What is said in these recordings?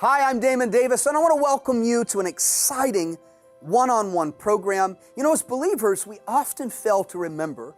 Hi, I'm Damon Davis, and I want to welcome you to an exciting one-on-one program. You know, as believers, we often fail to remember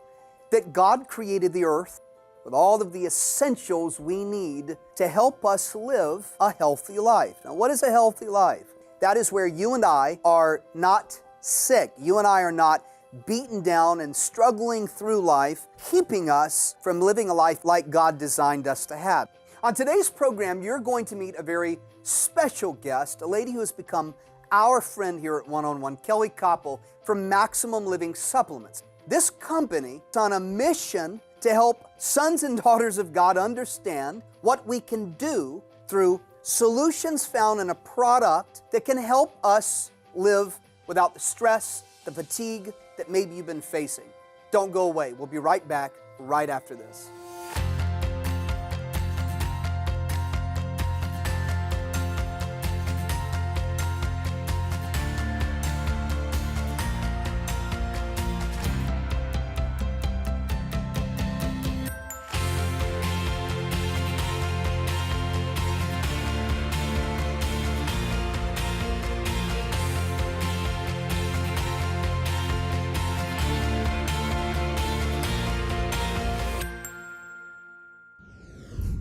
that God created the earth with all of the essentials we need to help us live a healthy life. Now, what is a healthy life? That is where you and I are not sick. You and I are not beaten down and struggling through life, keeping us from living a life like God designed us to have. On today's program, you're going to meet a very special guest, a lady who has become our friend here at 1onONE, Kelly Koppel from Maximum Living Supplements. This company is on a mission to help sons and daughters of God understand what we can do through solutions found in a product that can help us live without the stress, the fatigue that maybe you've been facing. Don't go away. We'll be right back right after this.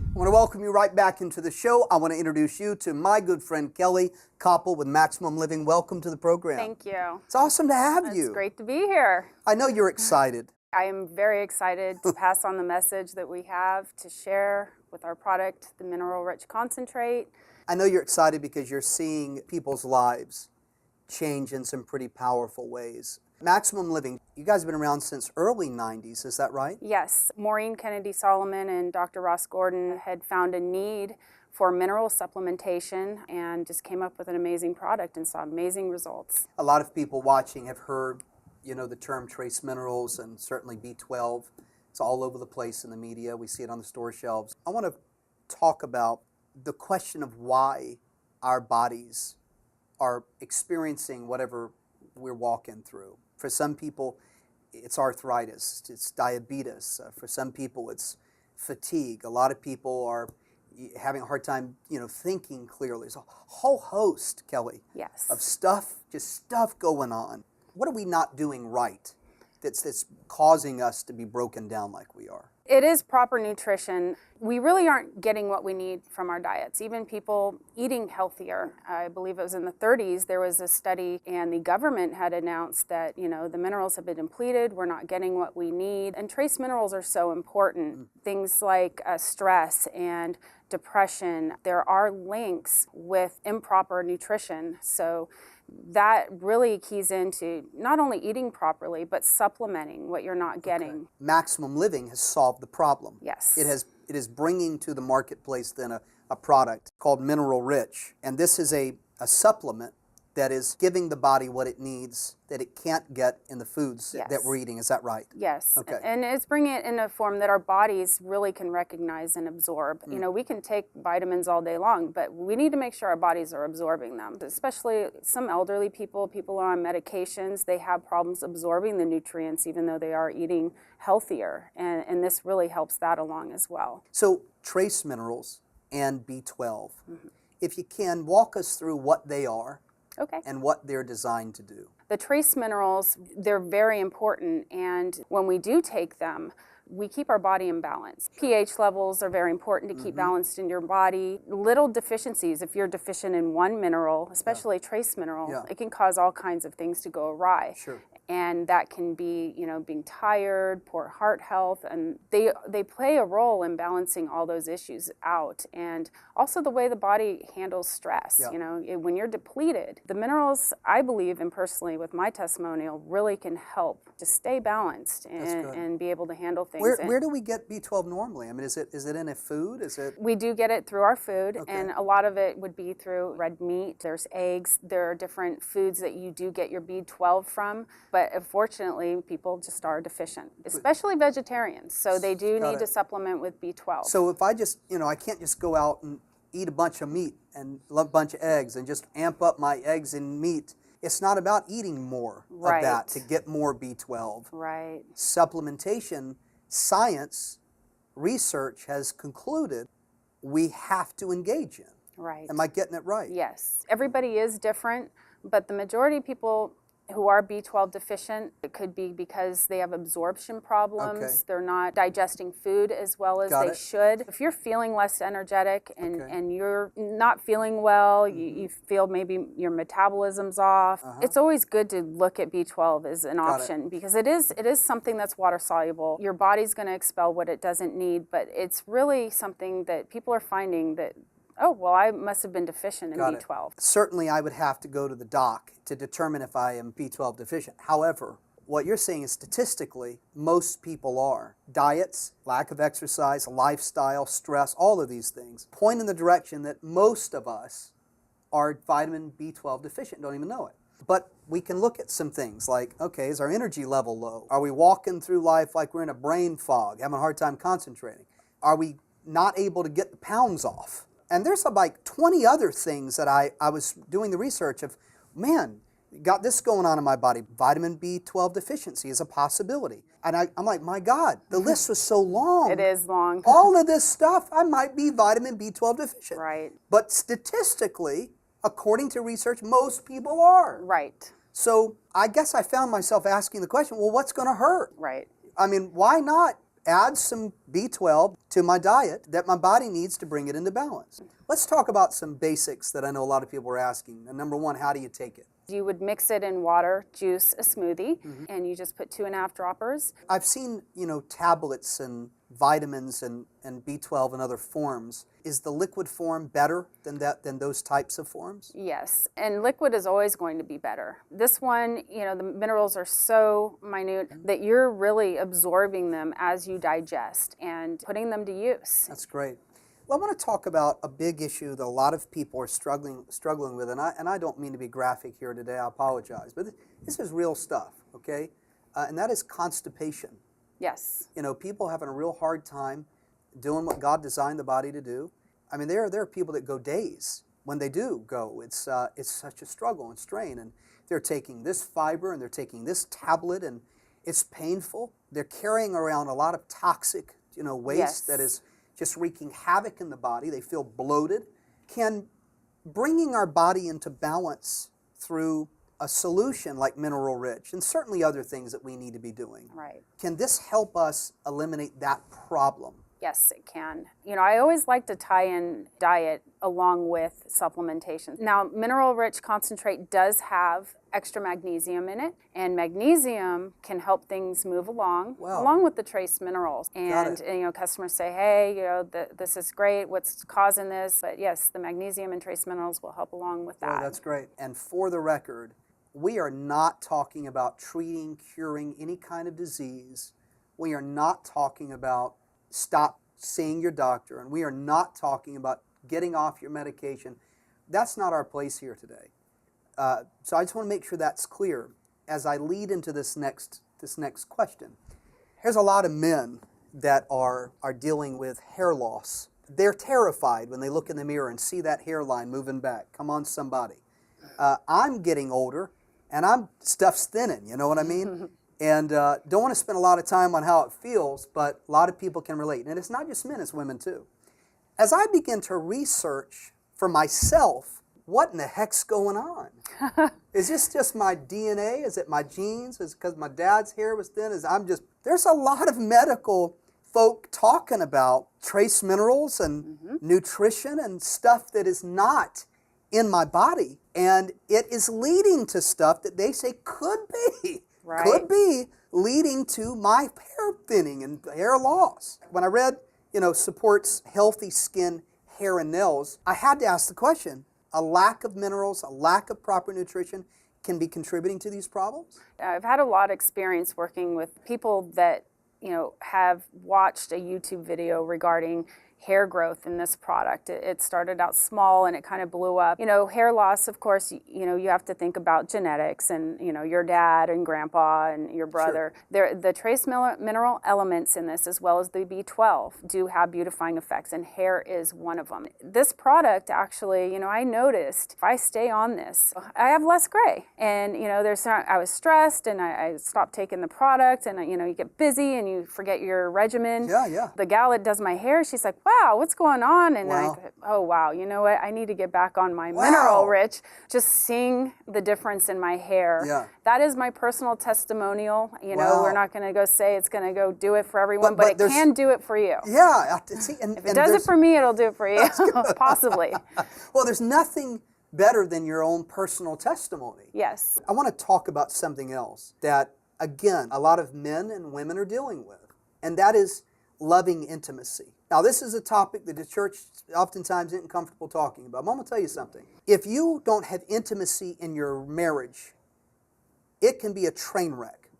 I want to welcome you right back into the show. I want to introduce you to my good friend Kelly Koppel with Maximum Living. Welcome to the program. Thank you. It's awesome to have you. It's great to be here. I know you're excited. I am very excited to pass on the message that we have to share with our product, the mineral-rich concentrate. I know you're excited because you're seeing people's lives change in some pretty powerful ways. Maximum Living, you guys have been around since early 90s, is that right? Yes. Maureen Kennedy Solomon and Dr. Ross Gordon had found a need for mineral supplementation and just came up with an amazing product and saw amazing results. A lot of people watching have heard, you know, the term trace minerals and certainly B12. It's all over the place in the media. We see it on the store shelves. I want to talk about the question of why our bodies are experiencing whatever we're walking through. For some people, it's arthritis, it's diabetes. For some people, it's fatigue. A lot of people are having a hard time, thinking clearly. There's a whole host, Kelly, Yes. of stuff going on. What are we not doing right that's causing us to be broken down like we are? It is proper nutrition. We really aren't getting what we need from our diets. Even people eating healthier. I believe it was in the 30s, there was a study and the government had announced that, the minerals have been depleted, we're not getting what we need. And trace minerals are so important. Things like stress and depression, there are links with improper nutrition. So that really keys into not only eating properly, but supplementing what you're not getting. Okay. Maximum Living has solved the problem. Yes. It is bringing to the marketplace then a product called Mineral Rich. And this is a supplement that is giving the body what it needs that it can't get in the foods Yes. that we're eating. Is that right? Yes. Okay. And it's bringing it in a form that our bodies really can recognize and absorb. We can take vitamins all day long, but we need to make sure our bodies are absorbing them. Especially some elderly people are on medications, they have problems absorbing the nutrients even though they are eating healthier. And this really helps that along as well. So trace minerals and B12, if you can, walk us through what they are. Okay. And what they're designed to do. The trace minerals, they're very important, and when we do take them, we keep our body in balance. pH levels are very important to keep balanced in your body. Little deficiencies, if you're deficient in one mineral, especially trace mineral, it can cause all kinds of things to go awry. Sure. And that can be, being tired, poor heart health, and they play a role in balancing all those issues out. And also the way the body handles stress. When you're depleted, the minerals, I believe, and personally with my testimonial, really can help to stay balanced and be able to handle things. Where do we get B12 normally? I mean, is it in a food? We do get it through our food, Okay. and a lot of it would be through red meat. There's eggs. There are different foods that you do get your B12 from. But unfortunately, people just are deficient, especially vegetarians. So they do need to supplement with B12. So if I just, I can't just go out and eat a bunch of meat and a bunch of eggs and just amp up my eggs and meat. It's not about eating more of that to get more B12. Right. Supplementation, science, research has concluded we have to engage in. Right. Am I getting it right? Yes. Everybody is different, but the majority of people who are B12 deficient, it could be because they have absorption problems. Okay. They're not digesting food as well as Got they it. should. If you're feeling less energetic and, Okay. and you're not feeling well, you feel maybe your metabolism's off, it's always good to look at B12 as an Got it. option because it is something that's water soluble. Your body's going to expel what it doesn't need, but it's really something that people are finding that, oh, well, I must have been deficient in Got it. B12. Certainly, I would have to go to the doc to determine if I am B12 deficient. However, what you're saying is statistically, most people are. Diets, lack of exercise, lifestyle, stress, all of these things point in the direction that most of us are vitamin B12 deficient, don't even know it. But we can look at some things like, okay, is our energy level low? Are we walking through life like we're in a brain fog, having a hard time concentrating? Are we not able to get the pounds off? And there's like 20 other things that I was doing the research of, man, got this going on in my body. Vitamin B12 deficiency is a possibility. And I'm like, my God, the list was so long. It is long. All of this stuff, I might be vitamin B12 deficient. Right. But statistically, according to research, most people are. Right. So I guess I found myself asking the question, well, what's going to hurt? Right. I mean, why not add some B12 to my diet that my body needs to bring it into balance? Let's talk about some basics that I know a lot of people are asking. And number one, how do you take it? You would mix it in water, juice, a smoothie, and you just put 2.5 droppers. I've seen, tablets and vitamins and B12 and other forms. Is the liquid form better than those types of forms? Yes, and liquid is always going to be better. This one, the minerals are so minute that you're really absorbing them as you digest and putting them to use. That's great. Well, I want to talk about a big issue that a lot of people are struggling with, and I don't mean to be graphic here today, I apologize, but this is real stuff, okay? And that is constipation. Yes. People having a real hard time doing what God designed the body to do. I mean, there are people that go days. When they do go, it's such a struggle and strain, and they're taking this fiber and they're taking this tablet, and it's painful. They're carrying around a lot of toxic, waste Yes. that is just wreaking havoc in the body. They feel bloated. Can bringing our body into balance through a solution like mineral rich and certainly other things that we need to be doing, Right. can this help us eliminate that problem? Yes, it can. I always like to tie in diet along with supplementation. Now, mineral-rich concentrate does have extra magnesium in it, and magnesium can help things move along, Wow. along with the trace minerals. And, customers say, hey, this is great, what's causing this? But yes, the magnesium and trace minerals will help along with that. Well, that's great. And for the record, we are not talking about treating, curing any kind of disease. We are not talking about stop seeing your doctor, and we are not talking about getting off your medication. That's not our place here today. So I just want to make sure that's clear as I lead into this next question. There's a lot of men that are dealing with hair loss. They're terrified when they look in the mirror and see that hairline moving back. Come on, somebody. I'm getting older, and stuff's thinning, you know what I mean? And don't want to spend a lot of time on how it feels, but a lot of people can relate. And it's not just men, it's women too. As I begin to research for myself, what in the heck's going on? Is this just my DNA? Is it my genes? Is it because my dad's hair was thin? There's a lot of medical folk talking about trace minerals and nutrition and stuff that is not in my body. And it is leading to stuff that they say could be. Right. Could be leading to my hair thinning and hair loss. When I read, supports healthy skin, hair, and nails, I had to ask the question, a lack of minerals, a lack of proper nutrition can be contributing to these problems? I've had a lot of experience working with people that, have watched a YouTube video regarding hair growth in this product. It started out small and it kind of blew up. Hair loss, of course, you have to think about genetics and, your dad and grandpa and your brother. Sure. The trace mineral elements in this, as well as the B12, do have beautifying effects, and hair is one of them. This product actually, I noticed if I stay on this, I have less gray. And, I was stressed and I stopped taking the product, and, you get busy and you forget your regimen. Yeah. The gal that does my hair, she's like, wow, what's going on? And Wow. oh, wow, you know what? I need to get back on my mineral rich. Just seeing the difference in my hair. Yeah. That is my personal testimonial. You know, Wow. we're not going to go say it's going to go do it for everyone, But but it can do it for you. Yeah. See, and, If it does it for me, it'll do it for you, possibly. Well, there's nothing better than your own personal testimony. Yes. I want to talk about something else that, again, a lot of men and women are dealing with, and that is loving intimacy. Now, this is a topic that the church oftentimes isn't comfortable talking about. But I'm going to tell you something. If you don't have intimacy in your marriage, it can be a train wreck.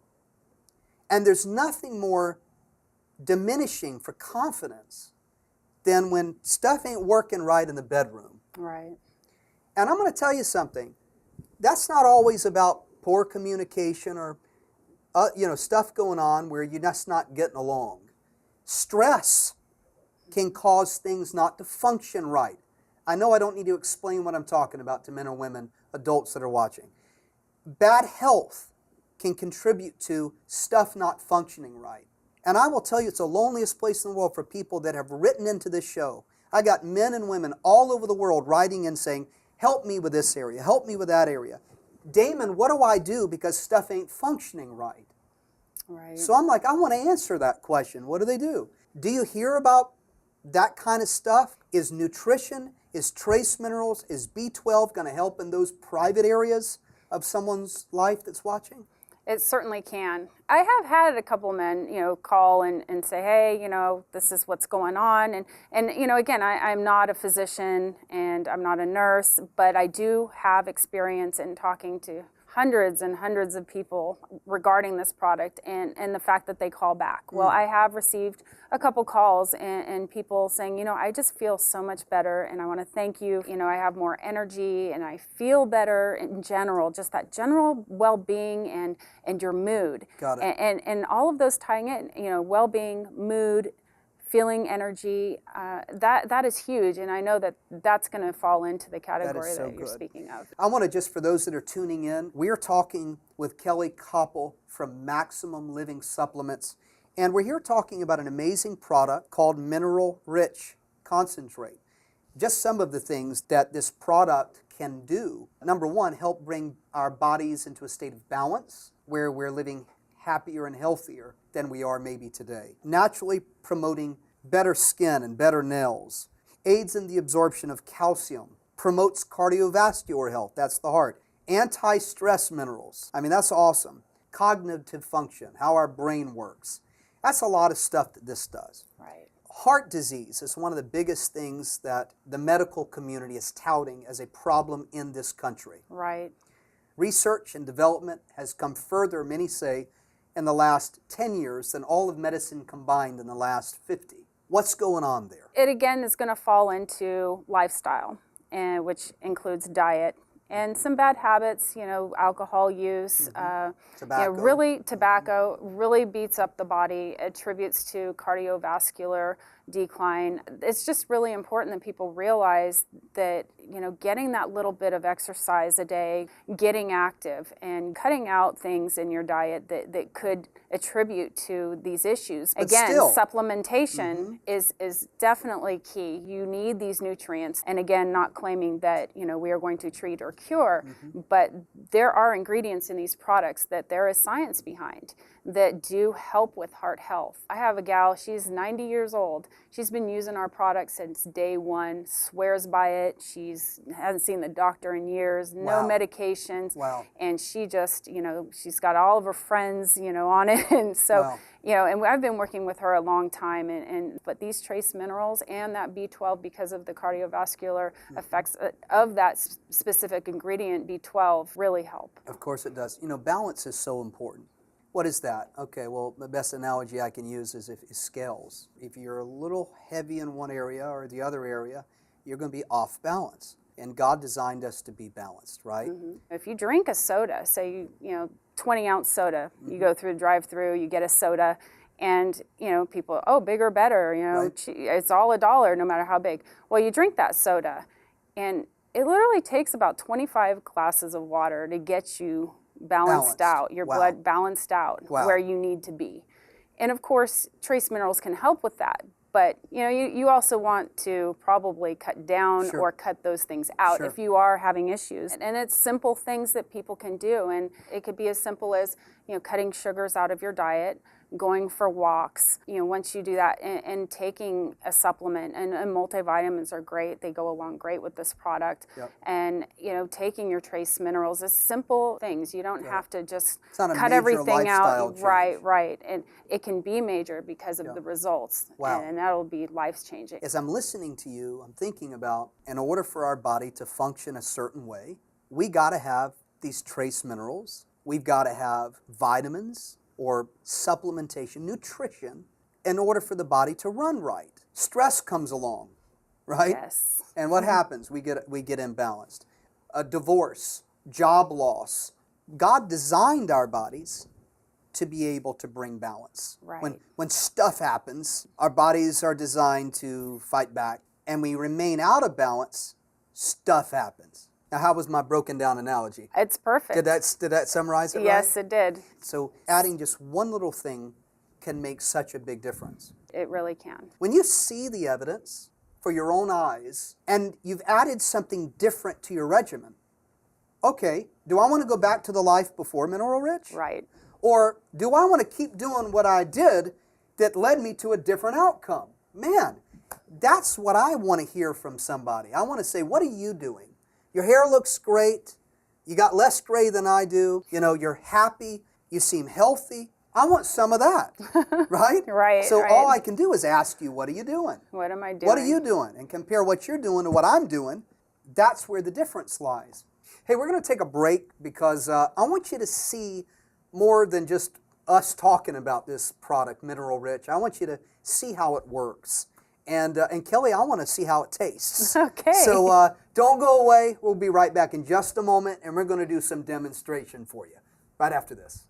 And there's nothing more diminishing for confidence than when stuff ain't working right in the bedroom. Right. And I'm going to tell you something. That's not always about poor communication or stuff going on where you're just not getting along. Stress can cause things not to function right. I know I don't need to explain what I'm talking about to men or women, adults that are watching. Bad health can contribute to stuff not functioning right. And I will tell you, it's the loneliest place in the world for people that have written into this show. I got men and women all over the world writing in saying, help me with this area, help me with that area. Damon, what do I do because stuff ain't functioning right? Right. So I'm like, I want to answer that question. What do they do? Do you hear about that kind of stuff? Is nutrition, is trace minerals, is B12 going to help in those private areas of someone's life that's watching? It certainly can. I have had a couple men, call and say, hey, this is what's going on. And again, I'm not a physician and I'm not a nurse, but I do have experience in talking to hundreds and hundreds of people regarding this product and the fact that they call back. Well, I have received a couple calls and people saying, I just feel so much better and I want to thank you. I have more energy and I feel better in general, just that general well-being and your mood. Got it. And all of those tying in, well-being, mood, feeling energy, that is huge, and I know that that's going to fall into the category that you're speaking of. I want to just, for those that are tuning in, we are talking with Kelly Koppel from Maximum Living Supplements, and we're here talking about an amazing product called Mineral Rich Concentrate. Just some of the things that this product can do. Number one, help bring our bodies into a state of balance where we're living happier and healthier than we are maybe today. Naturally promoting better skin and better nails. Aids in the absorption of calcium. Promotes cardiovascular health, that's the heart. Anti-stress minerals. I mean, that's awesome. Cognitive function, how our brain works. That's a lot of stuff that this does. Right. Heart disease is one of the biggest things that the medical community is touting as a problem in this country. Right. Research and development has come further, many say, in the last 10 years than all of medicine combined in the last 50. What's going on there? It again is going to fall into lifestyle, which includes diet and some bad habits, alcohol use, Tobacco. Tobacco really beats up the body, attributes to cardiovascular decline. It's just really important that people realize that, getting that little bit of exercise a day, getting active, and cutting out things in your diet that could attribute to these issues. But again, still, supplementation is definitely key. You need these nutrients. And again, not claiming that, we are going to treat or cure, but there are ingredients in these products that there is science behind that do help with heart health. I have a gal, she's 90 years old. She's been using our product since day one, swears by it. She's hasn't seen the doctor in years, no Wow. medications. Wow. And she just, she's got all of her friends, on it. And so, Wow. and I've been working with her a long time. But these trace minerals and that B12, because of the cardiovascular effects of that specific ingredient, B12, really help. Of course it does. Balance is so important. What is that? Okay, well, the best analogy I can use is scales. If you're a little heavy in one area or the other area, you're going to be off balance. And God designed us to be balanced, right? If you drink a soda, say 20-ounce soda, you go through the drive-through, you get a soda, and people, bigger, better, Right. It's all $1 no matter how big. Well, you drink that soda, and it literally takes about 25 glasses of water to get you balanced out, your Wow. blood balanced out Wow. where you need to be. And of course, trace minerals can help with that. But you also want to probably cut down Sure. or cut those things out Sure. if you are having issues. And it's simple things that people can do. And it could be as simple as cutting sugars out of your diet, going for walks. Once you do that, and taking a supplement, and multivitamins are great. They go along great with this product. Yep. And taking your trace minerals is simple things. You don't have to just It's not a cut major everything lifestyle out. change. Right. And it can be major because of the results. Wow. And that'll be life-changing. As I'm listening to you, I'm thinking about, in order for our body to function a certain way, we got to have these trace minerals. We've got to have vitamins or supplementation, nutrition, in order for the body to run right. Stress comes along, right? Yes. And what happens? We get imbalanced. A divorce, job loss. God designed our bodies to be able to bring balance. Right. When stuff happens, our bodies are designed to fight back, and we remain out of balance, stuff happens. Now, how was my broken down analogy? It's perfect. Did that summarize it right? Yes, it did. So adding just one little thing can make such a big difference. It really can. When you see the evidence for your own eyes and you've added something different to your regimen, okay, do I want to go back to the life before Mineral Rich? Right. Or do I want to keep doing what I did that led me to a different outcome? Man, that's what I want to hear from somebody. I want to say, what are you doing? Your hair looks great. You got less gray than I do. You're happy. You seem healthy. I want some of that, right? Right. So all I can do is ask you, what are you doing? What am I doing? What are you doing? And compare what you're doing to what I'm doing. That's where the difference lies. Hey, we're going to take a break because I want you to see more than just us talking about this product, Mineral Rich. I want you to see how it works. And Kelly, I want to see how it tastes. Okay. So don't go away. We'll be right back in just a moment, and we're going to do some demonstration for you right after this.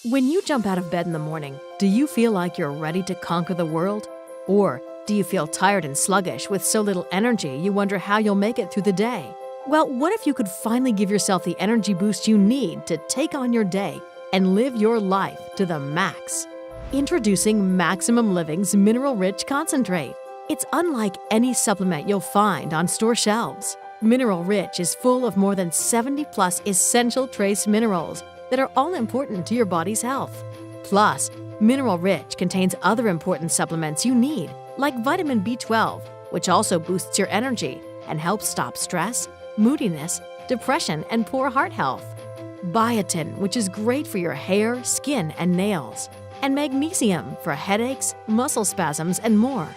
When you jump out of bed in the morning, do you feel like you're ready to conquer the world? Or do you feel tired and sluggish with so little energy you wonder how you'll make it through the day? Well, what if you could finally give yourself the energy boost you need to take on your day and live your life to the max? Introducing Maximum Living's Mineral Rich Concentrate. It's unlike any supplement you'll find on store shelves. Mineral Rich is full of more than 70 plus essential trace minerals that are all important to your body's health. Plus, Mineral Rich contains other important supplements you need, like vitamin B12, which also boosts your energy and helps stop stress, moodiness, depression, and poor heart health. Biotin, which is great for your hair, skin, and nails. And magnesium for headaches, muscle spasms, and more.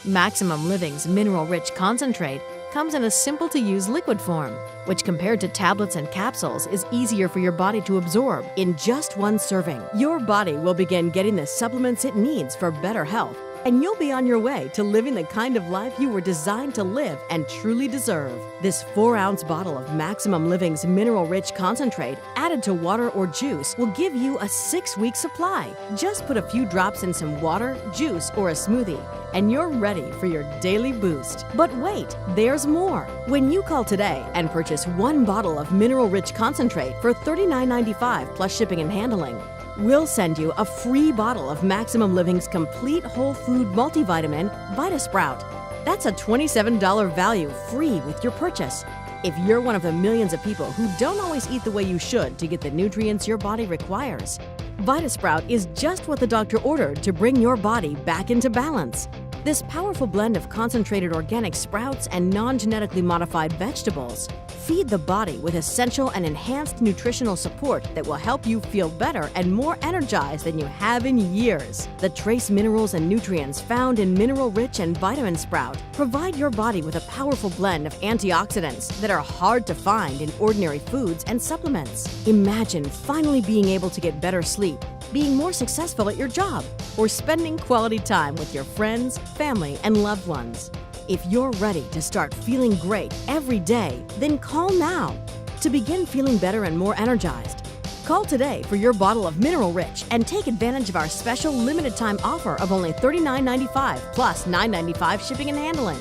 Maximum Living's Mineral Rich Concentrate comes in a simple-to-use liquid form, which compared to tablets and capsules is easier for your body to absorb in just one serving. Your body will begin getting the supplements it needs for better health, and you'll be on your way to living the kind of life you were designed to live and truly deserve. This 4-ounce bottle of Maximum Living's Mineral Rich Concentrate added to water or juice will give you a 6-week supply. Just put a few drops in some water, juice, or a smoothie, and you're ready for your daily boost. But wait, there's more. When you call today and purchase 1 bottle of Mineral Rich Concentrate for $39.95 plus shipping and handling, we'll send you a free bottle of Maximum Living's complete whole food multivitamin, Vita Sprout. That's a $27 value free with your purchase. If you're one of the millions of people who don't always eat the way you should to get the nutrients your body requires, Vita Sprout is just what the doctor ordered to bring your body back into balance. This powerful blend of concentrated organic sprouts and non-genetically modified vegetables feed the body with essential and enhanced nutritional support that will help you feel better and more energized than you have in years. The trace minerals and nutrients found in Mineral Rich and Vitamin Sprout provide your body with a powerful blend of antioxidants that are hard to find in ordinary foods and supplements. Imagine finally being able to get better sleep, being more successful at your job, or spending quality time with your friends, family, and loved ones. If you're ready to start feeling great every day, then call now to begin feeling better and more energized. Call today for your bottle of Mineral Rich and take advantage of our special limited time offer of only $39.95 plus $9.95 shipping and handling.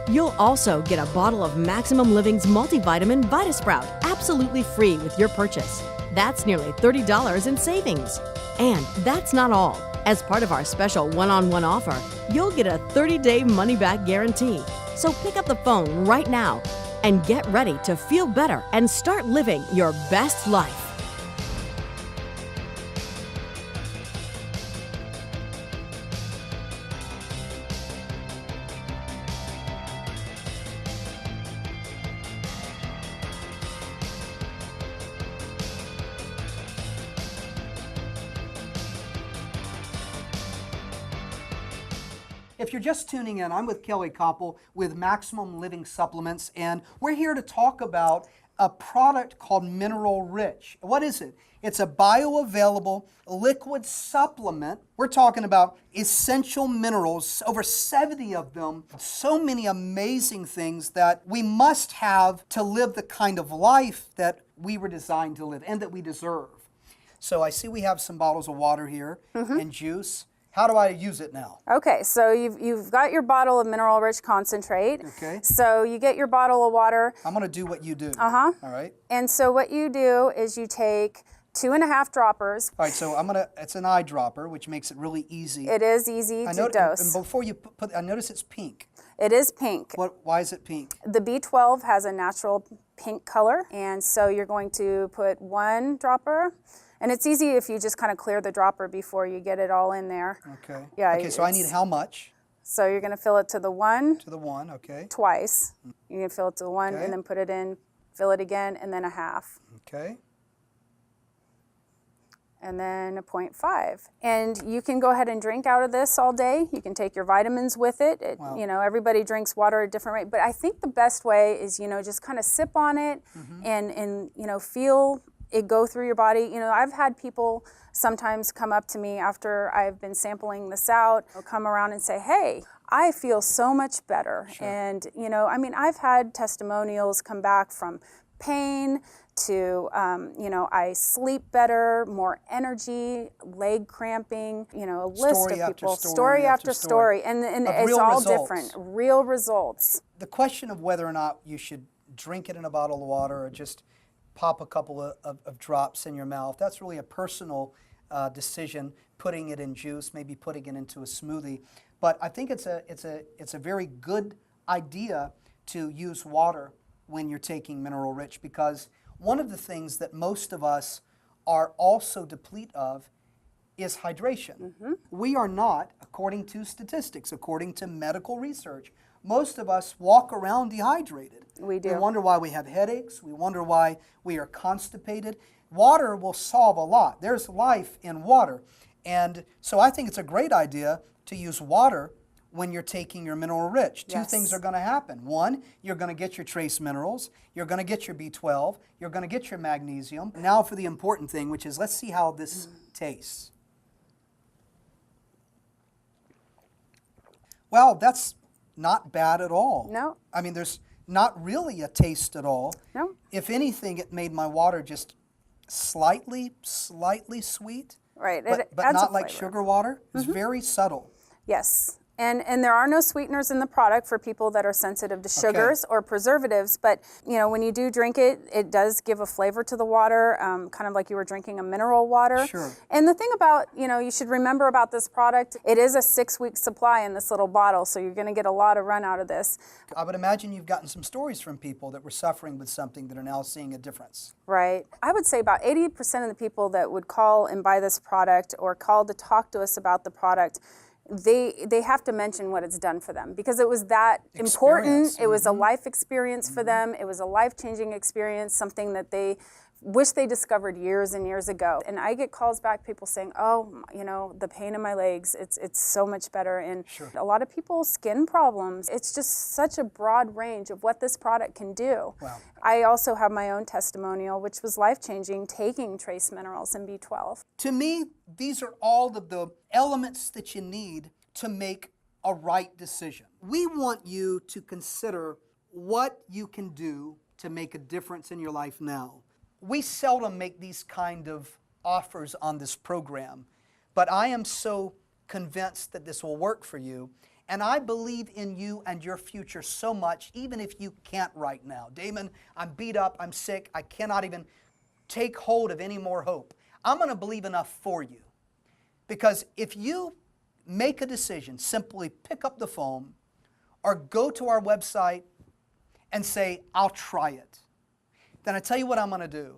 You'll also get a bottle of Maximum Living's multivitamin Vita Sprout absolutely free with your purchase. That's nearly $30 in savings. And that's not all. As part of our special one-on-one offer, you'll get a 30-day money-back guarantee. So pick up the phone right now and get ready to feel better and start living your best life. If you're just tuning in, I'm with Kelly Koppel with Maximum Living Supplements, and we're here to talk about a product called Mineral Rich. What is it? It's a bioavailable liquid supplement. We're talking about essential minerals, over 70 of them, so many amazing things that we must have to live the kind of life that we were designed to live and that we deserve. So I see we have some bottles of water here and juice. How do I use it now? Okay, so you've got your bottle of mineral rich concentrate. Okay. So you get your bottle of water. I'm going to do what you do. Uh-huh. All right. And so what you do is you take 2.5 droppers. All right, so it's an eyedropper, which makes it really easy. It is easy to dose. And before you put, I notice it's pink. It is pink. Why is it pink? The B12 has a natural pink color, and so you're going to put 1 dropper. And it's easy if you just kind of clear the dropper before you get it all in there. Okay. Yeah. Okay, so I need how much? So you're going to fill it to the 1. To the 1, okay. Twice. You're going to fill it to the 1 Okay. and then put it in, fill it again, and then a half. Okay. And then a 0.5. And you can go ahead and drink out of this all day. You can take your vitamins with it. Wow. You know, everybody drinks water at a different rate. But I think the best way is, you know, just kind of sip on it and you know, feel it go through your body. You know, I've had people sometimes come up to me after I've been sampling this out, or come around and say, hey, I feel so much better. Sure. And, you know, I mean, I've had testimonials come back from pain to, you know, I sleep better, more energy, leg cramping, you know, a list of people, story after story. And it's all different, real results. The question of whether or not you should drink it in a bottle of water or just pop a couple of drops in your mouth, that's really a personal decision, putting it in juice, maybe putting it into a smoothie. But I think it's a very good idea to use water when you're taking Mineral Rich, because one of the things that most of us are also deplete of is hydration. We are not, according to statistics, according to medical research, most of us walk around dehydrated. We do. We wonder why we have headaches. We wonder why we are constipated. Water will solve a lot. There's life in water. And so I think it's a great idea to use water when you're taking your Mineral Rich. Two things are going to happen. One, you're going to get your trace minerals. You're going to get your B12. You're going to get your magnesium. Now for the important thing, which is let's see how this tastes. Well, that's not bad at all. No. I mean, there's not really a taste at all. No. If anything, it made my water just slightly sweet. Right. But adds not a like flavor. sugar water. It's very subtle. Yes. And there are no sweeteners in the product for people that are sensitive to sugars or preservatives. But, you know, when you do drink it, it does give a flavor to the water, kind of like you were drinking a mineral water. Sure. And the thing about, you know, you should remember about this product, it is a 6-week supply in this little bottle. So you're going to get a lot of run out of this. I would imagine you've gotten some stories from people that were suffering with something that are now seeing a difference. Right. I would say about 80% of the people that would call and buy this product or call to talk to us about the product, they have to mention what it's done for them, because it was that important. It was a life experience for them. It was a life-changing experience, something that they wish they discovered years and years ago. And I get calls back, people saying, oh, you know, the pain in my legs, it's so much better. And a lot of people, skin problems. It's just such a broad range of what this product can do. Wow. I also have my own testimonial, which was life-changing, taking trace minerals and B12. To me, these are all of the elements that you need to make a right decision. We want you to consider what you can do to make a difference in your life now. We seldom make these kind of offers on this program, but I am so convinced that this will work for you, and I believe in you and your future so much, even if you can't right now. Damon, I'm beat up, I'm sick, I cannot even take hold of any more hope. I'm going to believe enough for you Because if you make a decision, simply pick up the phone or go to our website and say, I'll try it, then I tell you what I'm going to do.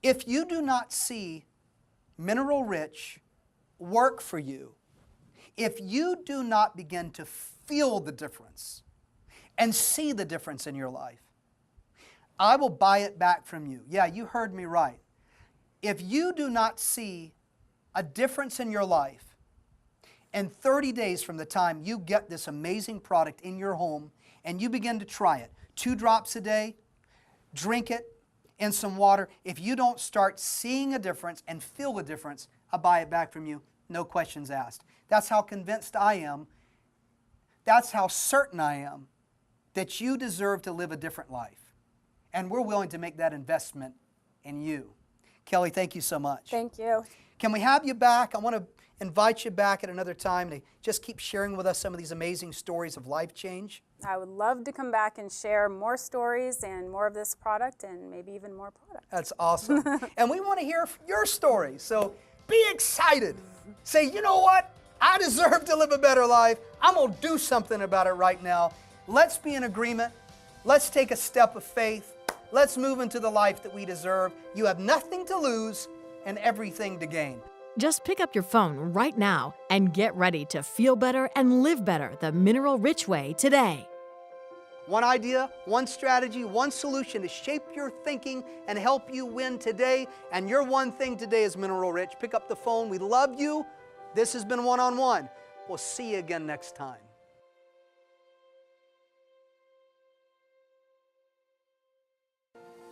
If you do not see Mineral Rich work for you, if you do not begin to feel the difference and see the difference in your life, I will buy it back from you. Yeah, you heard me right. If you do not see a difference in your life in 30 days from the time you get this amazing product in your home and you begin to try it, 2 drops a day, drink it in some water, if you don't start seeing a difference and feel a difference, I'll buy it back from you, no questions asked. That's how convinced I am. That's how certain I am that you deserve to live a different life. And we're willing to make that investment in you. Kelly, thank you so much. Thank you. Can we have you back? I want to invite you back at another time to just keep sharing with us some of these amazing stories of life change. I would love to come back and share more stories and more of this product and maybe even more products. That's awesome. And we want to hear your story. So be excited. Say, you know what? I deserve to live a better life. I'm going to do something about it right now. Let's be in agreement. Let's take a step of faith. Let's move into the life that we deserve. You have nothing to lose and everything to gain. Just pick up your phone right now and get ready to feel better and live better the Mineral Rich way today. One idea, one strategy, one solution to shape your thinking and help you win today. And your one thing today is Mineral Rich. Pick up the phone. We love you. This has been One on One. We'll see you again next time.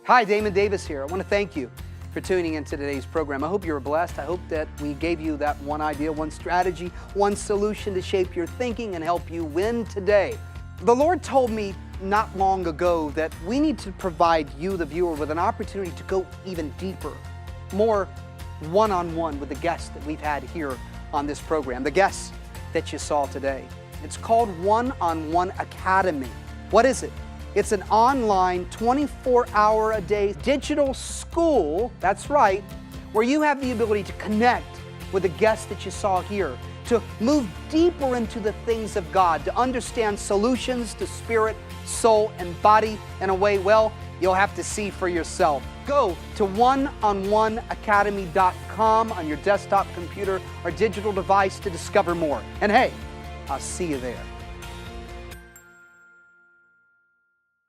Hi, Damon Davis here. I want to thank you for tuning into today's program. I hope you were blessed. I hope that we gave you that one idea, one strategy, one solution to shape your thinking and help you win today. The Lord told me not long ago that we need to provide you, the viewer, with an opportunity to go even deeper, more one-on-one with the guests that we've had here on this program, the guests that you saw today. It's called 1-on-1 Academy. What is it? It's an online 24-hour-a-day digital school, that's right, where you have the ability to connect with the guests that you saw here, to move deeper into the things of God, to understand solutions to spirit, soul, and body in a way, well, you'll have to see for yourself. Go to 1onONEacademy.com on your desktop computer or digital device to discover more. And hey, I'll see you there.